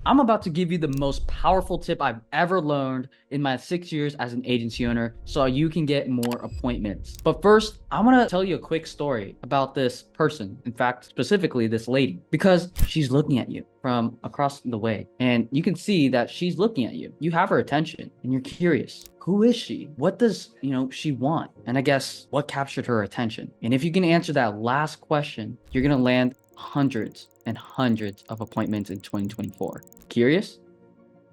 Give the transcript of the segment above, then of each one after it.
I'm about to give you the most powerful tip I've ever learned in my 6 years as an agency owner so you can get more appointments. But first, I want to tell you a quick story about this person. In fact, specifically this lady, because she's looking at you from across the way and you can see that she's looking at you. You have her attention and you're curious. Who is she? What does, she want? And I guess what captured her attention? And if you can answer that last question, you're going to land hundreds and hundreds of appointments in 2024. Curious?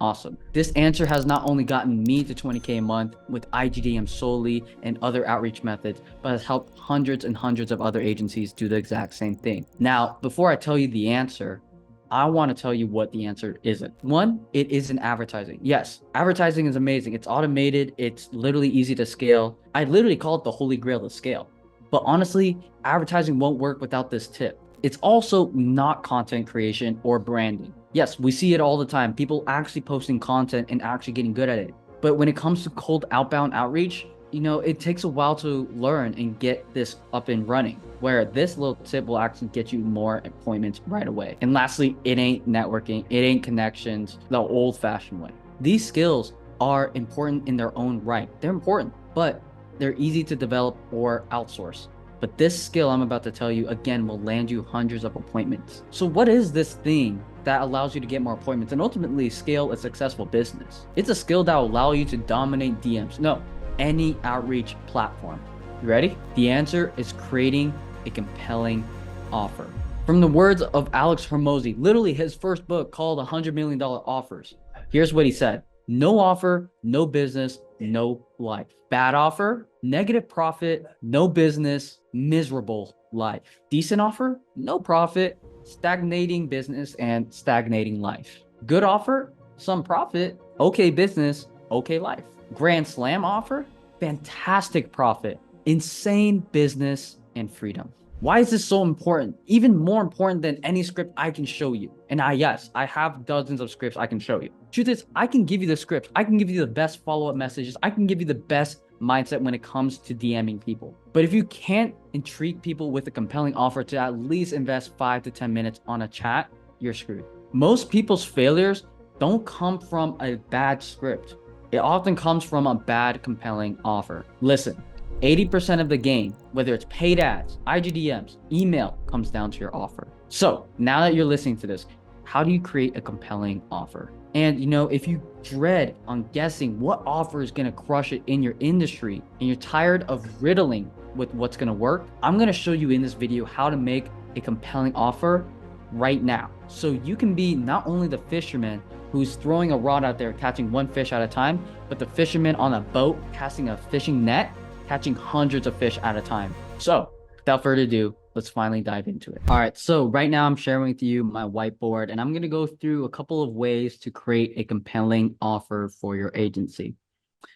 Awesome. This answer has not only gotten me to 20K a month with IGDM solely and other outreach methods, but has helped hundreds and hundreds of other agencies do the exact same thing. Now, before I tell you the answer, I want to tell you what the answer isn't. One, it isn't advertising. Yes, advertising is amazing. It's automated. It's literally easy to scale. I literally call it the holy grail to scale. But honestly, advertising won't work without this tip. It's also not content creation or branding. Yes, we see it all the time. People actually posting content and actually getting good at it. But when it comes to cold outbound outreach, it takes a while to learn and get this up and running, where this little tip will actually get you more appointments right away. And lastly, it ain't networking, it ain't connections the old fashioned way. These skills are important in their own right. They're important, but they're easy to develop or outsource. But this skill I'm about to tell you again will land you hundreds of appointments. So what is this thing that allows you to get more appointments and ultimately scale a successful business? It's a skill that will allow you to dominate DMs. No, any outreach platform. You ready? The answer is creating a compelling offer. From the words of Alex Hormozi, literally his first book called $100 million Offers. Here's what he said. No offer, no business, no life. Bad offer, negative profit, no business, miserable life. Decent offer, no profit, stagnating business, and stagnating life. Good offer, some profit, okay business, okay life. Grand slam offer, fantastic profit, insane business, and freedom. Why is this so important? Even more important than any script I can show you. And yes, I have dozens of scripts I can show you. Truth is, I can give you the scripts. I can give you the best follow-up messages. I can give you the best mindset when it comes to DMing people. But if you can't intrigue people with a compelling offer to at least invest 5 to 10 minutes on a chat, you're screwed. Most people's failures don't come from a bad script. It often comes from a bad, compelling offer. Listen, 80% of the game, whether it's paid ads, IGDMs, email, comes down to your offer. So now that you're listening to this, how do you create a compelling offer? And if you dread on guessing what offer is going to crush it in your industry and you're tired of riddling with what's going to work, I'm going to show you in this video how to make a compelling offer right now. So you can be not only the fisherman who's throwing a rod out there, catching one fish at a time, but the fisherman on a boat casting a fishing net, catching hundreds of fish at a time. So without further ado, let's finally dive into it. All right, so right now I'm sharing with you my whiteboard and I'm going to go through a couple of ways to create a compelling offer for your agency.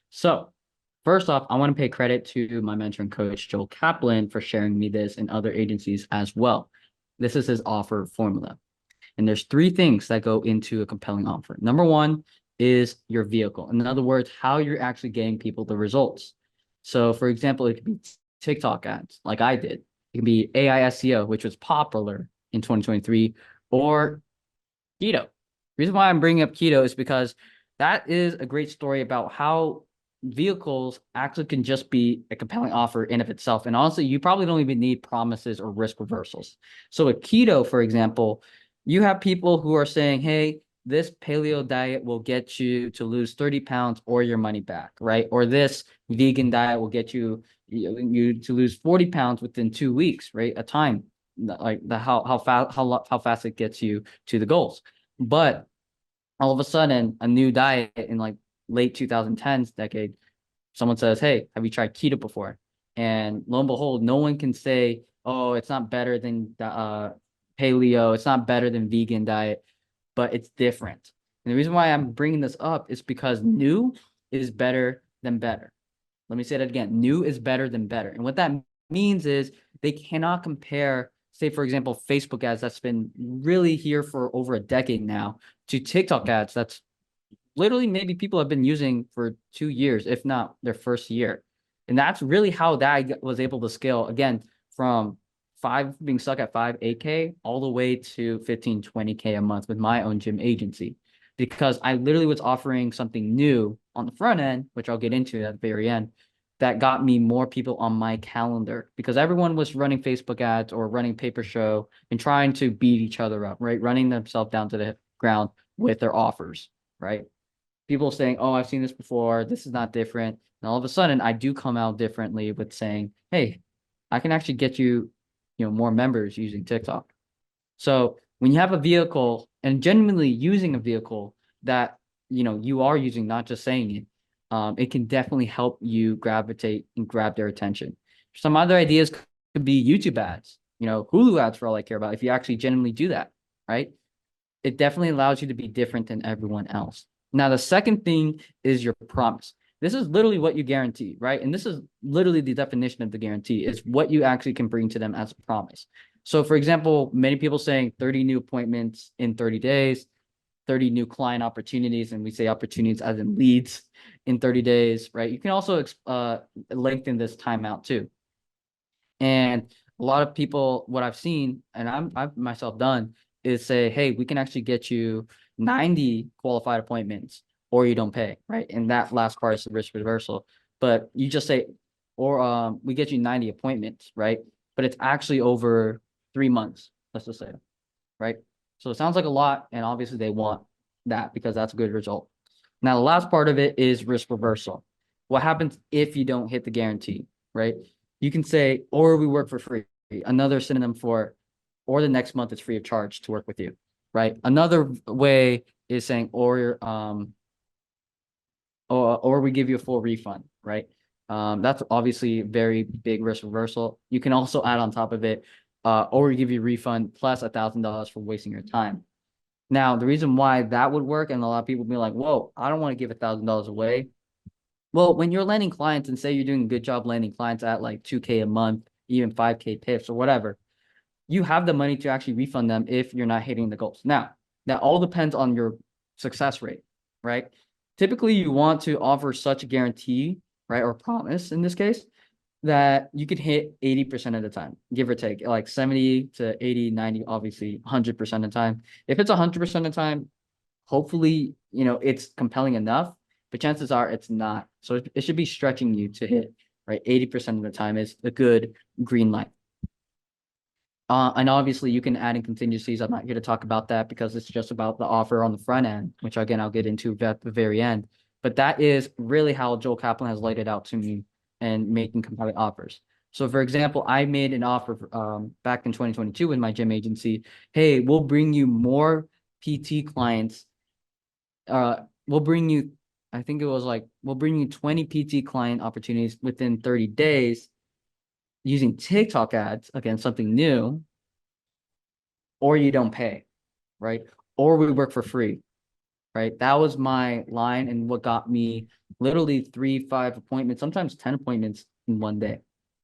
So first off, I want to pay credit to my mentor and coach, Joel Kaplan, for sharing me this and other agencies as well. This is his offer formula. And there's 3 things that go into a compelling offer. Number 1 is your vehicle. In other words, how you're actually getting people the results. So for example, it could be TikTok ads like I did. It can be AI SEO, which was popular in 2023, or keto. The reason why I'm bringing up keto is because that is a great story about how vehicles actually can just be a compelling offer in of itself. And honestly, you probably don't even need promises or risk reversals. So with keto, for example, you have people who are saying, hey, this paleo diet will get you to lose 30 pounds or your money back, right? Or this vegan diet will get you to lose 40 pounds within 2 weeks, right? A time, like how fast it gets you to the goals. But all of a sudden, a new diet in like late 2010s decade, someone says, hey, have you tried keto before? And lo and behold, no one can say, oh, it's not better than paleo, it's not better than vegan diet, but it's different. And the reason why I'm bringing this up is because new is better than better. Let me say that again. New is better than better. And what that means is they cannot compare, say, for example, Facebook ads that's been really here for over a decade now to TikTok ads that's literally maybe people have been using for 2 years, if not their first year. And that's really how that was able to scale, again, from being stuck at 8K all the way to 15, 20K a month with my own gym agency because I literally was offering something new on the front end, which I'll get into at the very end, that got me more people on my calendar because everyone was running Facebook ads or running paper show and trying to beat each other up, right? Running themselves down to the ground with their offers, right? People saying, "Oh, I've seen this before. This is not different." And all of a sudden, I do come out differently with saying, "Hey, I can actually get you, more members using TikTok." So when you have a vehicle and genuinely using a vehicle that you are using, not just saying it, it can definitely help you gravitate and grab their attention. Some other ideas could be YouTube ads, Hulu ads for all I care about. If you actually genuinely do that, right? It definitely allows you to be different than everyone else. Now, the second thing is your promise. This is literally what you guarantee, right? And this is literally the definition of the guarantee is what you actually can bring to them as a promise. So, for example, many people saying 30 new appointments in 30 days, 30 new client opportunities, and we say opportunities as in leads in 30 days, right? You can also lengthen this time out too. And a lot of people, what I've seen, and I've myself done, is say, hey, we can actually get you 90 qualified appointments or you don't pay, right? And that last part is the risk reversal. But you just say, or we get you 90 appointments, right? But it's actually over 3 months, let's just say, right? So it sounds like a lot, and obviously they want that because that's a good result. Now, the last part of it is risk reversal. What happens if you don't hit the guarantee, right? You can say, or we work for free. Another synonym for, or the next month it's free of charge to work with you, right? Another way is saying, or we give you a full refund, right? That's obviously very big risk reversal. You can also add on top of it, or we give you a refund plus $1,000 for wasting your time. Now, the reason why that would work, and a lot of people be like, whoa, I don't want to give $1,000 away. Well, when you're landing clients and say you're doing a good job landing clients at like 2K a month, even 5K pips or whatever, you have the money to actually refund them if you're not hitting the goals. Now, that all depends on your success rate, right? Typically, you want to offer such a guarantee, right, or promise in this case, that you could hit 80% of the time, give or take, like 70 to 80, 90, obviously 100% of the time. If it's 100% of the time, hopefully, it's compelling enough, but chances are it's not. So it should be stretching you to hit, right? 80% of the time is a good green light. And obviously you can add in contingencies. I'm not here to talk about that because it's just about the offer on the front end, which again, I'll get into at the very end. But that is really how Joel Kaplan has laid it out to me and making compelling offers. So for example, I made an offer back in 2022 with my gym agency. Hey, we'll bring you more PT clients. We'll bring you, I think it was like, we'll bring you 20 PT client opportunities within 30 days using TikTok ads, again, something new, or you don't pay, right? Or we work for free, right? That was my line and what got me literally 3, 5 appointments, sometimes 10 appointments in one day.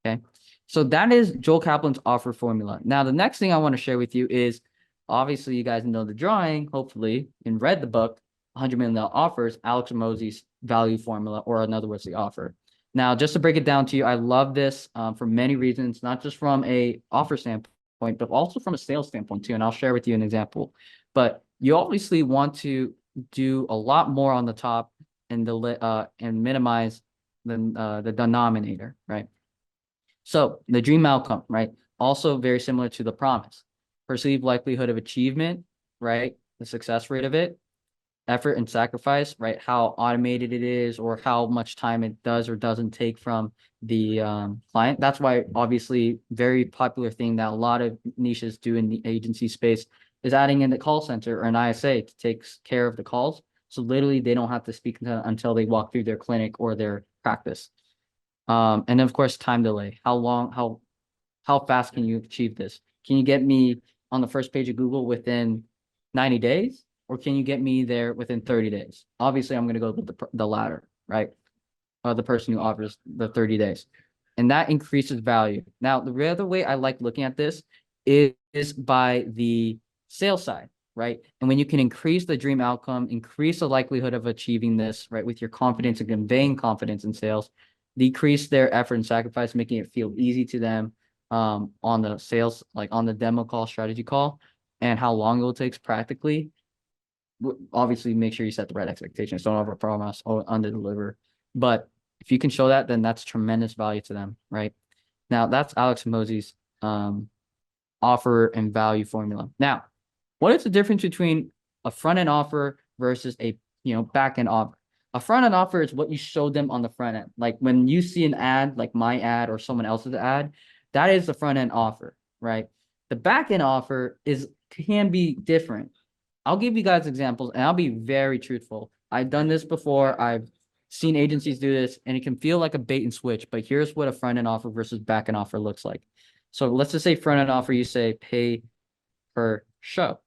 Okay. So that is Joel Kaplan's offer formula. Now, the next thing I want to share with you is obviously you guys know the drawing, hopefully, and read the book, $100 million offers, Alex Hormozi's value formula, or in other words, the offer. Now, just to break it down to you, I love this for many reasons, not just from a offer standpoint, but also from a sales standpoint too. And I'll share with you an example. But you obviously want to do a lot more on the top and minimize the denominator, right? So the dream outcome, right? Also very similar to the promise. Perceived likelihood of achievement, right? The success rate of it, effort and sacrifice, right? How automated it is or how much time it does or doesn't take from the client. That's why obviously very popular thing that a lot of niches do in the agency space is adding in the call center or an ISA to take care of the calls. So literally they don't have to speak until they walk through their clinic or their practice. And then of course, time delay. How fast can you achieve this? Can you get me on the first page of Google within 90 days? Or can you get me there within 30 days? Obviously, I'm going to go with the latter, right? The person who offers the 30 days. And that increases value. Now, the other way I like looking at this is by the sales side, right? And when you can increase the dream outcome, increase the likelihood of achieving this, right, with your confidence and conveying confidence in sales, decrease their effort and sacrifice, making it feel easy to them, on the sales, like on the demo call, strategy call, and how long it will take practically. Obviously, make sure you set the right expectations. Don't overpromise or underdeliver. But if you can show that, then that's tremendous value to them, right? Now, that's Alex Mosey's offer and value formula. Now, what is the difference between a front end offer versus a back end offer? A front end offer is what you show them on the front end. Like when you see an ad, like my ad or someone else's ad, that is the front end offer, right? The back end offer can be different. I'll give you guys examples and I'll be very truthful. I've done this before. I've seen agencies do this and it can feel like a bait and switch, but here's what a front end offer versus back end offer looks like. So let's just say front end offer, you say pay per show,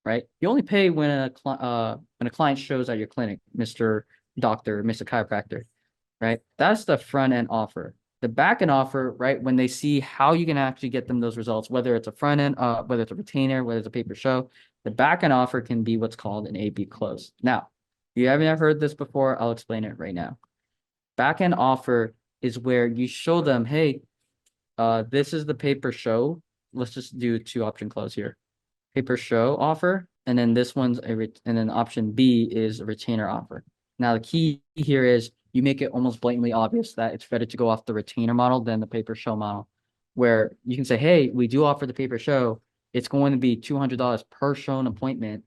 right? You only pay when a client shows at your clinic, Mr. Doctor, Mr. Chiropractor, right? That's the front end offer. The back end offer, right? When they see how you can actually get them those results, whether it's a front end, whether it's a retainer, whether it's a pay per show, the back end offer can be what's called an A/B close. Now, if you haven't heard this before, I'll explain it right now. Back end offer is where you show them, hey, this is the pay per show. Let's just do 2-option close here. Pay per show offer, and then this one's and then option B is a retainer offer. Now the key here is you make it almost blatantly obvious that it's better to go off the retainer model than the pay per show model, where you can say, hey, we do offer the pay per show. It's going to be $200 per shown appointment,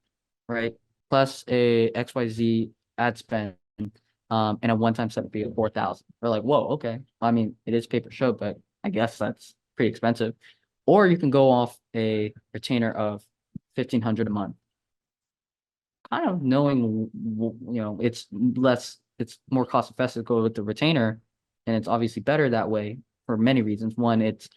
right? Plus a XYZ ad spend, and a one-time setup fee of $4,000. We're like, whoa, okay. I mean, it is pay per show, but I guess that's pretty expensive. Or you can go off a retainer of $1,500 a month. Kind of knowing, it's more cost effective to go with the retainer, and it's obviously better that way for many reasons. One, it's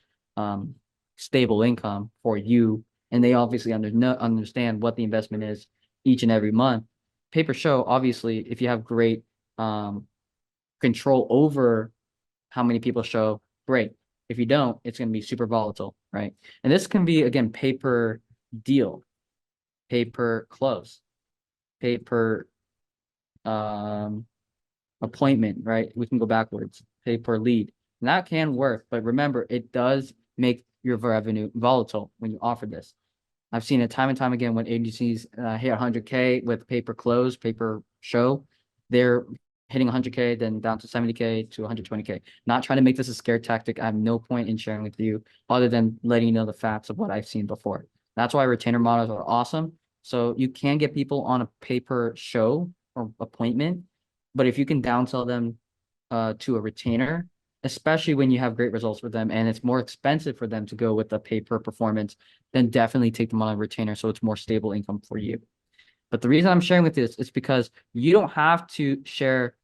stable income for you, and they obviously understand what the investment is each and every month. Pay per show, obviously, if you have great control over how many people show, great. If you don't, it's going to be super volatile, right? And this can be, again, pay per deal, pay per close, pay per appointment, right? We can go backwards, pay per lead. And that can work, but remember, it does make your revenue volatile when you offer this. I've seen it time and time again when agencies hit 100K with pay per close, pay per show. They're hitting 100K, then down to 70K to 120K. Not trying to make this a scare tactic. I have no point in sharing with you other than letting you know the facts of what I've seen before. That's why retainer models are awesome. So you can get people on a pay per show or appointment, but if you can downsell them to a retainer, especially when you have great results with them and it's more expensive for them to go with the pay per performance, then definitely take them on a retainer so it's more stable income for you. But the reason I'm sharing with this is because you don't have to share,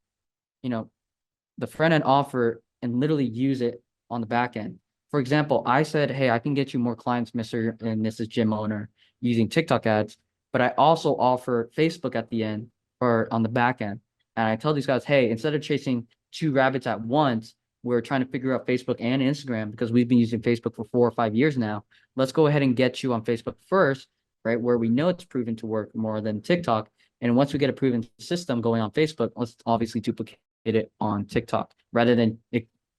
the front end offer and literally use it on the back end. For example, I said, hey, I can get you more clients, Mr. and Mrs. Gym owner, using TikTok ads, but I also offer Facebook at the end or on the back end. And I tell these guys, hey, instead of chasing 2 rabbits at once, we're trying to figure out Facebook and Instagram because we've been using Facebook for 4 or 5 years now. Let's go ahead and get you on Facebook first, right? Where we know it's proven to work more than TikTok. And once we get a proven system going on Facebook, let's obviously duplicate it on TikTok rather than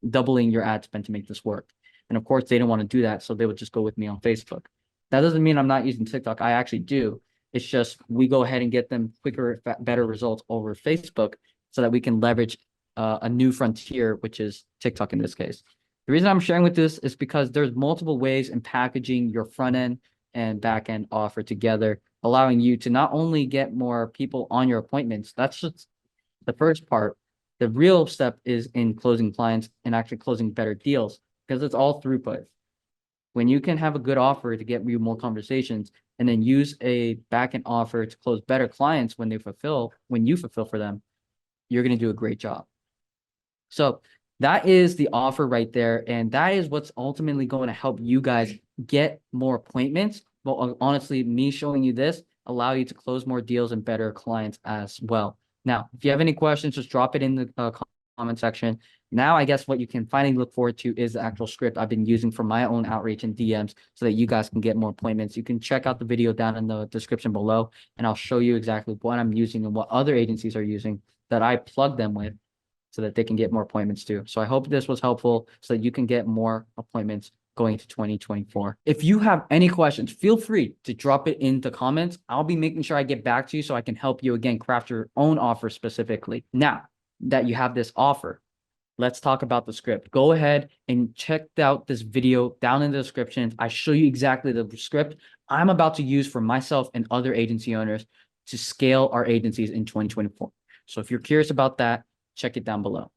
doubling your ad spend to make this work. And of course, they don't want to do that. So they would just go with me on Facebook. That doesn't mean I'm not using TikTok. I actually do. It's just we go ahead and get them quicker, better results over Facebook so that we can leverage a new frontier, which is TikTok in this case. The reason I'm sharing with this is because there's multiple ways in packaging your front end and back end offer together, allowing you to not only get more people on your appointments. That's just the first part. The real step is in closing clients and actually closing better deals because it's all throughput. When you can have a good offer to get you more conversations and then use a back end offer to close better clients when you fulfill for them, you're going to do a great job. So that is the offer right there. And that is what's ultimately going to help you guys get more appointments. But honestly, me showing you this allow you to close more deals and better clients as well. Now, if you have any questions, just drop it in the comment section. Now, I guess what you can finally look forward to is the actual script I've been using for my own outreach and DMs so that you guys can get more appointments. You can check out the video down in the description below, and I'll show you exactly what I'm using and what other agencies are using that I plug them with so that they can get more appointments too. So I hope this was helpful so that you can get more appointments going into 2024. If you have any questions, feel free to drop it in the comments. I'll be making sure I get back to you so I can help you again craft your own offer specifically. Now that you have this offer, let's talk about the script. Go ahead and check out this video down in the description. I show you exactly the script I'm about to use for myself and other agency owners to scale our agencies in 2024. So if you're curious about that, check it down below.